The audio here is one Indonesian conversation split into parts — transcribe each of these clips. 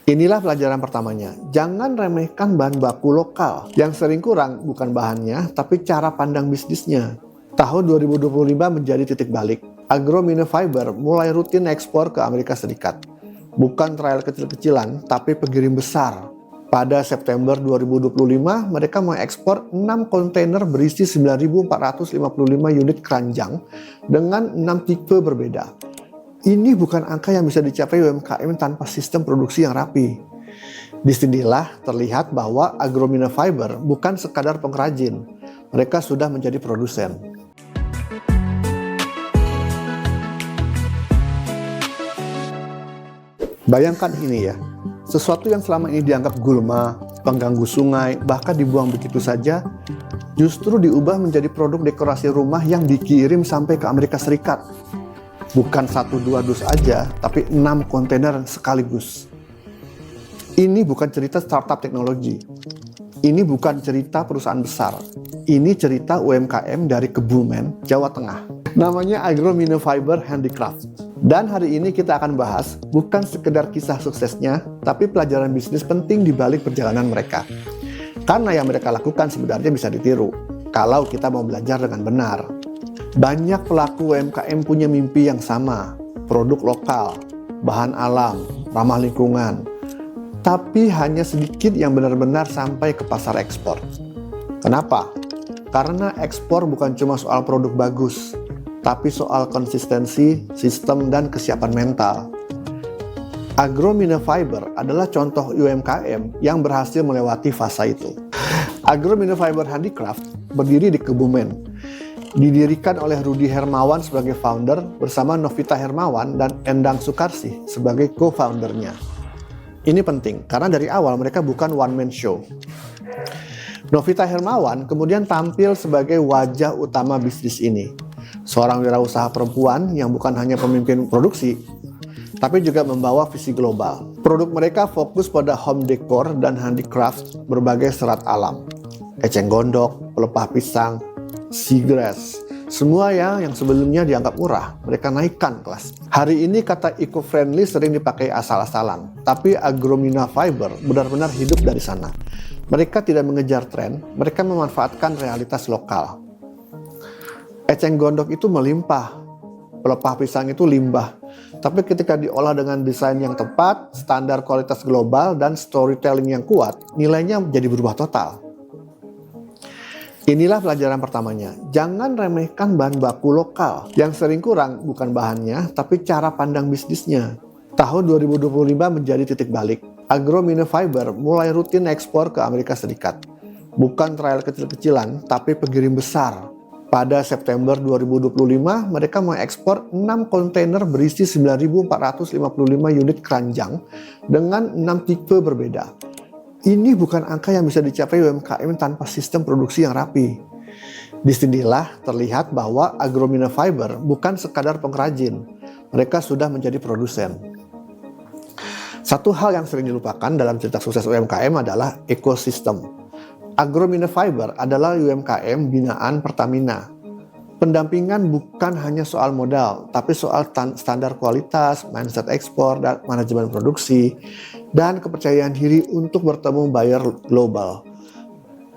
Inilah pelajaran pertamanya. Jangan remehkan bahan baku lokal. Yang sering kurang bukan bahannya, tapi cara pandang bisnisnya. Tahun 2025 menjadi titik balik. Agrominofiber mulai rutin ekspor ke Amerika Serikat. Bukan trial kecil-kecilan, tapi pengirim besar. Pada September 2025, mereka mengekspor 6 kontainer berisi 9.455 unit keranjang dengan 6 tipe berbeda. Ini bukan angka yang bisa dicapai UMKM tanpa sistem produksi yang rapi. Disinilah terlihat bahwa Agrominofiber bukan sekadar pengrajin, mereka sudah menjadi produsen. Bayangkan ini ya, sesuatu yang selama ini dianggap gulma, pengganggu sungai, bahkan dibuang begitu saja, justru diubah menjadi produk dekorasi rumah yang dikirim sampai ke Amerika Serikat. Bukan 1-2 dus aja, tapi 6 kontainer sekaligus. Ini bukan cerita startup teknologi. Ini bukan cerita perusahaan besar. Ini cerita UMKM dari Kebumen, Jawa Tengah. Namanya Agrominofiber Handicraft. Dan hari ini kita akan bahas bukan sekedar kisah suksesnya, tapi pelajaran bisnis penting di balik perjalanan mereka. Karena yang mereka lakukan sebenarnya bisa ditiru, kalau kita mau belajar dengan benar. Banyak pelaku UMKM punya mimpi yang sama, produk lokal, bahan alam, ramah lingkungan. Tapi hanya sedikit yang benar-benar sampai ke pasar ekspor. Kenapa? Karena ekspor bukan cuma soal produk bagus, tapi soal konsistensi, sistem, dan kesiapan mental. Agrominofiber adalah contoh UMKM yang berhasil melewati fase itu. Agrominofiber Handicraft berdiri di Kebumen. Didirikan oleh Rudi Hermawan sebagai founder bersama Novita Hermawan dan Endang Sukarsih sebagai co-foundernya. Ini penting karena dari awal mereka bukan one-man show. Novita Hermawan kemudian tampil sebagai wajah utama bisnis ini. Seorang wirausaha perempuan yang bukan hanya pemimpin produksi, tapi juga membawa visi global. Produk mereka fokus pada home decor dan handicraft berbagai serat alam. Eceng gondok, pelepah pisang, seagrass, semua yang sebelumnya dianggap murah, mereka naikkan kelas. Hari ini kata eco-friendly sering dipakai asal-asalan, tapi Agrominofiber benar-benar hidup dari sana. Mereka tidak mengejar tren, mereka memanfaatkan realitas lokal. Eceng gondok itu melimpah, pelepah pisang itu limbah. Tapi ketika diolah dengan desain yang tepat, standar kualitas global, dan storytelling yang kuat, nilainya jadi berubah total. Inilah pelajaran pertamanya. Jangan remehkan bahan baku lokal. Yang sering kurang bukan bahannya, tapi cara pandang bisnisnya. Tahun 2025 menjadi titik balik. Agrominofiber mulai rutin ekspor ke Amerika Serikat. Bukan trial kecil-kecilan, tapi pengirim besar. Pada September 2025, mereka mengekspor 6 kontainer berisi 9.455 unit keranjang dengan 6 tipe berbeda. Ini bukan angka yang bisa dicapai UMKM tanpa sistem produksi yang rapi. Disinilah terlihat bahwa Agrominofiber bukan sekadar pengrajin, mereka sudah menjadi produsen. Satu hal yang sering dilupakan dalam cerita sukses UMKM adalah ekosistem. Agrominofiber adalah UMKM binaan Pertamina. Pendampingan bukan hanya soal modal, tapi soal standar kualitas, mindset ekspor, dan manajemen produksi, dan kepercayaan diri untuk bertemu buyer global.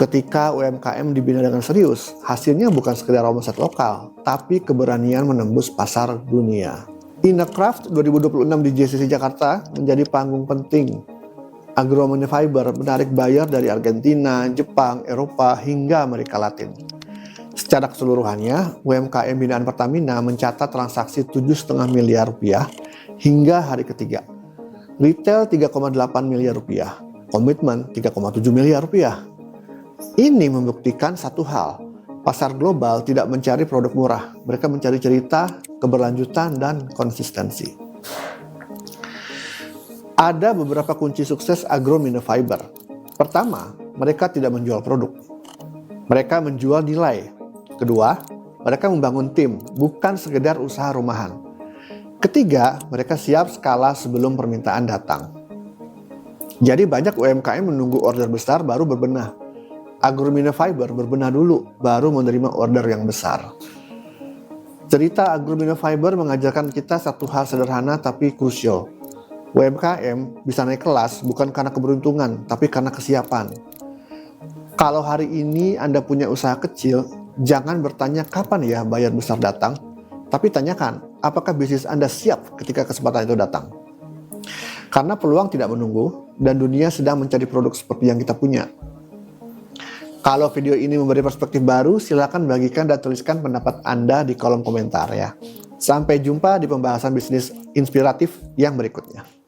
Ketika UMKM dibina dengan serius, hasilnya bukan sekedar omset lokal, tapi keberanian menembus pasar dunia. Inacraft 2026 di JCC Jakarta menjadi panggung penting. Agrominofiber menarik buyer dari Argentina, Jepang, Eropa, hingga Amerika Latin. Secara keseluruhannya, UMKM binaan Pertamina mencatat transaksi 7,5 miliar rupiah hingga hari ketiga. Retail 3,8 miliar rupiah, komitmen 3,7 miliar rupiah. Ini membuktikan satu hal, pasar global tidak mencari produk murah, mereka mencari cerita, keberlanjutan, dan konsistensi. Ada beberapa kunci sukses Agrominofiber. Pertama, mereka tidak menjual produk, mereka menjual nilai. Kedua, mereka membangun tim, bukan sekedar usaha rumahan. Ketiga, mereka siap skala sebelum permintaan datang. Jadi banyak UMKM menunggu order besar baru berbenah. Agrominofiber berbenah dulu, baru menerima order yang besar. Cerita Agrominofiber mengajarkan kita satu hal sederhana tapi krusial. UMKM bisa naik kelas bukan karena keberuntungan, tapi karena kesiapan. Kalau hari ini Anda punya usaha kecil, jangan bertanya kapan ya bayar besar datang, tapi tanyakan apakah bisnis Anda siap ketika kesempatan itu datang. Karena peluang tidak menunggu dan dunia sedang mencari produk seperti yang kita punya. Kalau video ini memberi perspektif baru, silakan bagikan dan tuliskan pendapat Anda di kolom komentar ya. Sampai jumpa di pembahasan bisnis inspiratif yang berikutnya.